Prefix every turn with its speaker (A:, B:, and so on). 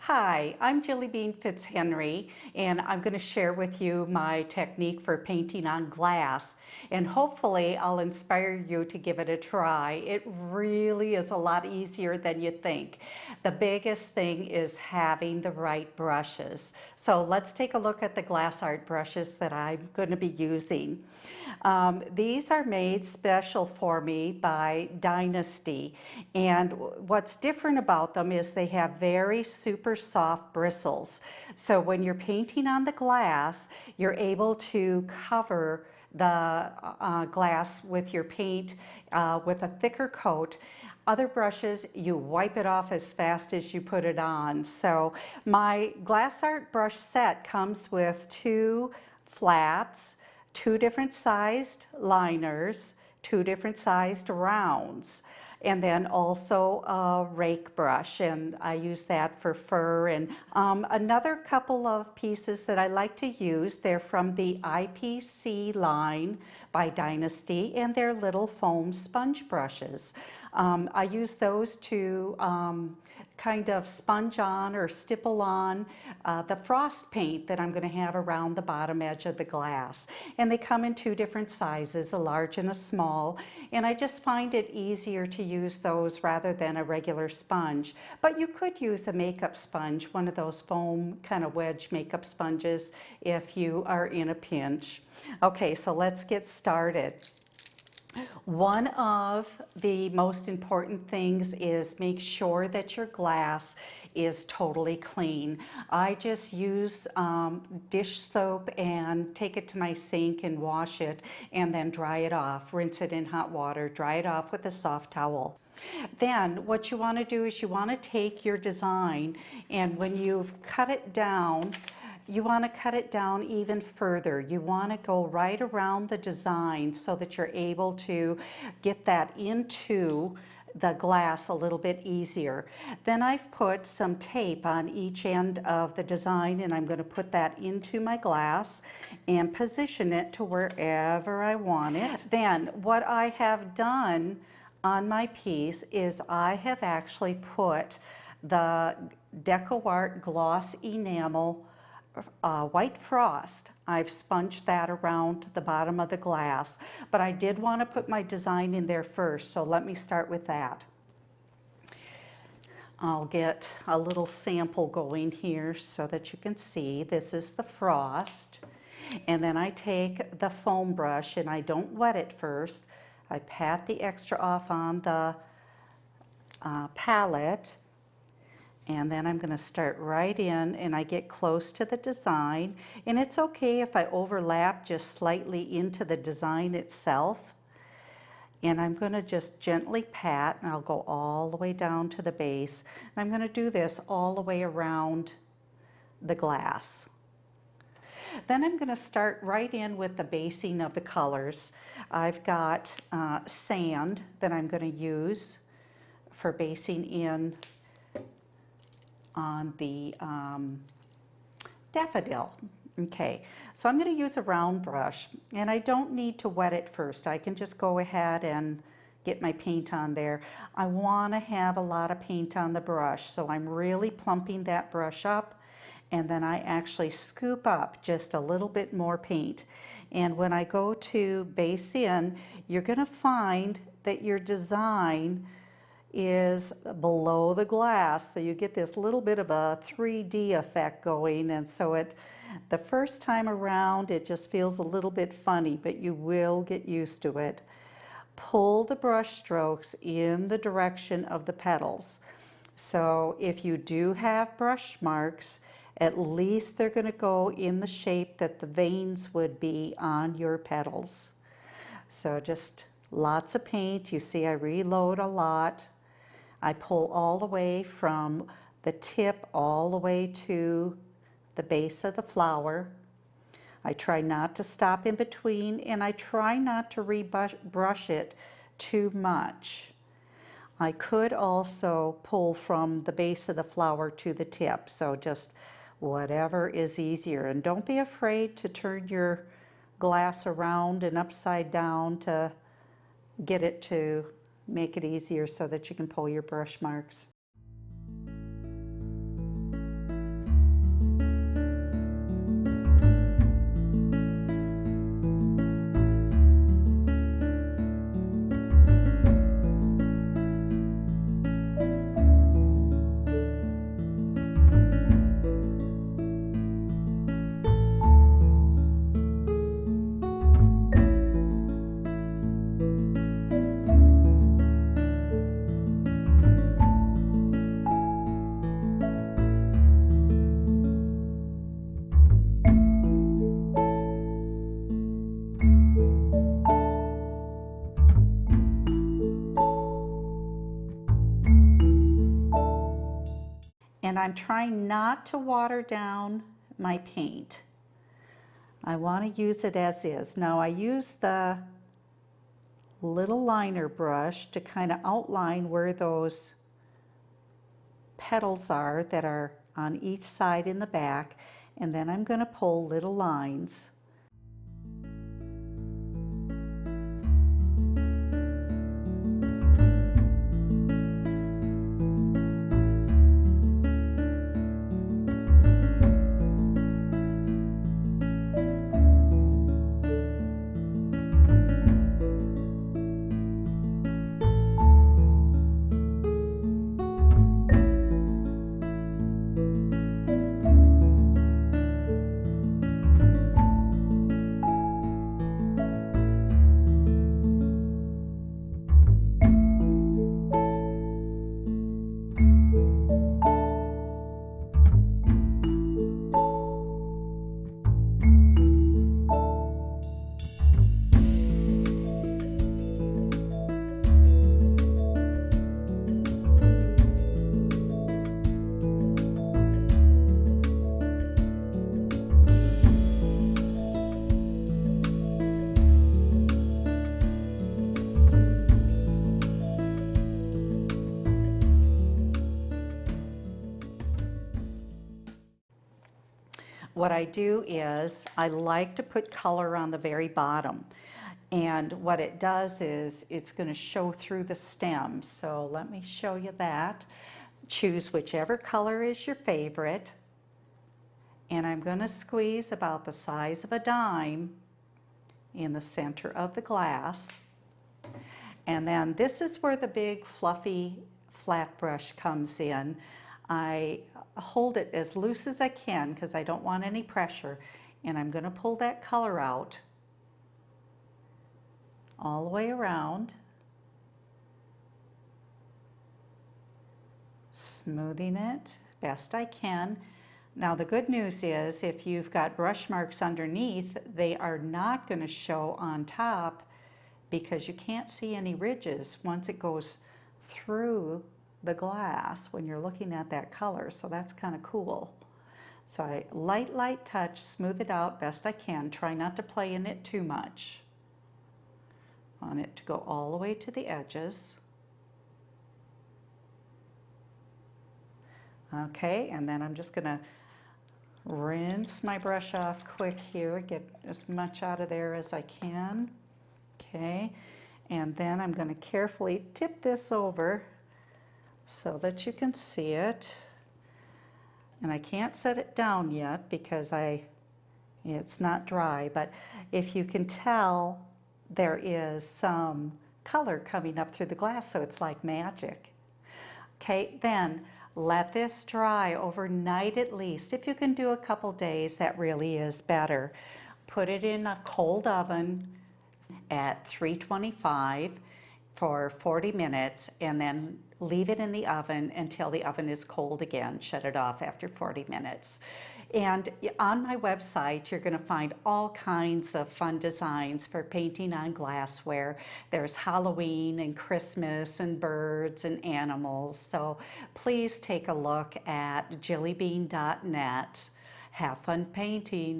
A: Hi, I'm Jillybean Fitzhenry, and I'm going to share with you my technique for painting on glass, and hopefully I'll inspire you to give it a try. It really is a lot easier than you think. The biggest thing is having the right brushes. So let's take a look at the glass art brushes that I'm going to be using. These are made special for me by Dynasty, and what's different about them is they have very super soft bristles. So when you're painting on the glass, you're able to cover the glass with your paint with a thicker coat. Other brushes, you wipe it off as fast as you put it on. So my glass art brush set comes with two flats, two different sized liners, two different sized rounds, and then also a rake brush, and I use that for fur. And another couple of pieces that I like to use, they're from the IPC line by Dynasty, and they're little foam sponge brushes. I use those to kind of sponge on or stipple on the frost paint that I'm going to have around the bottom edge of the glass. And they come in two different sizes, a large and a small, and I just find it easier to use those rather than a regular sponge. But you could use a makeup sponge, one of those foam kind of wedge makeup sponges, if you are in a pinch. Okay, so let's get started. One of the most important things is make sure that your glass is totally clean. I just use dish soap and take it to my sink and wash it and then dry it off. Rinse it in hot water, dry it off with a soft towel. Then what you want to do is you want to take your design, and when you've cut it down, you want to cut it down even further. You want to go right around the design so that you're able to get that into the glass a little bit easier. Then I've put some tape on each end of the design, and I'm going to put that into my glass and position it to wherever I want it. Then what I have done on my piece is I have actually put the DecoArt gloss enamel white frost. I've sponged that around the bottom of the glass, but I did want to put my design in there first, so let me start with that. I'll get a little sample going here so that you can see. This is the frost, and then I take the foam brush and I don't wet it first. I pat the extra off on the palette, and then I'm going to start right in, and I get close to the design, and it's okay if I overlap just slightly into the design itself. And I'm going to just gently pat, and I'll go all the way down to the base. And I'm going to do this all the way around the glass. Then I'm going to start right in with the basing of the colors. I've got sand that I'm going to use for basing in on the daffodil. Okay, so I'm going to use a round brush, and I don't need to wet it first. I can just go ahead and get my paint on there. I want to have a lot of paint on the brush, so I'm really plumping that brush up, and then I actually scoop up just a little bit more paint. And when I go to base in, you're going to find that your design is below the glass, so you get this little bit of a 3D effect going, and so the first time around it just feels a little bit funny, but you will get used to it. Pull the brush strokes in the direction of the petals. So if you do have brush marks, at least they're going to go in the shape that the veins would be on your petals. So just lots of paint. You see I reload a lot. I pull all the way from the tip all the way to the base of the flower. I try not to stop in between, and I try not to rebrush it too much. I could also pull from the base of the flower to the tip, so just whatever is easier. And don't be afraid to turn your glass around and upside down to get it to make it easier so that you can pull your brush marks. trying not to water down my paint. I want to use it as is. Now I use the little liner brush to kind of outline where those petals are that are on each side in the back, and then I'm going to pull little lines. What I do is I like to put color on the very bottom, and what it does is it's going to show through the stem. So let me show you that. Choose whichever color is your favorite, and I'm going to squeeze about the size of a dime in the center of the glass. And then this is where the big fluffy flat brush comes in. I hold it as loose as I can because I don't want any pressure, and I'm going to pull that color out all the way around, smoothing it best I can. Now the good news is if you've got brush marks underneath, they are not going to show on top because you can't see any ridges once it goes through the glass when you're looking at that color. So that's kind of cool. So I light touch, smooth it out best I can. Try not to play in it too much. Want it to go all the way to the edges. Okay, and then I'm just going to rinse my brush off quick here, get as much out of there as I can. Okay, and then I'm going to carefully tip this over so that you can see it. And I can't set it down yet because it's not dry, but if you can tell, there is some color coming up through the glass, so it's like magic. Okay, then let this dry overnight at least. If you can do a couple days, that really is better. Put it in a cold oven at 325 for 40 minutes, and then leave it in the oven until the oven is cold again. Shut it off after 40 minutes. And on my website, you're going to find all kinds of fun designs for painting on glassware. There's Halloween and Christmas and birds and animals. So please take a look at jillybean.net. Have fun painting.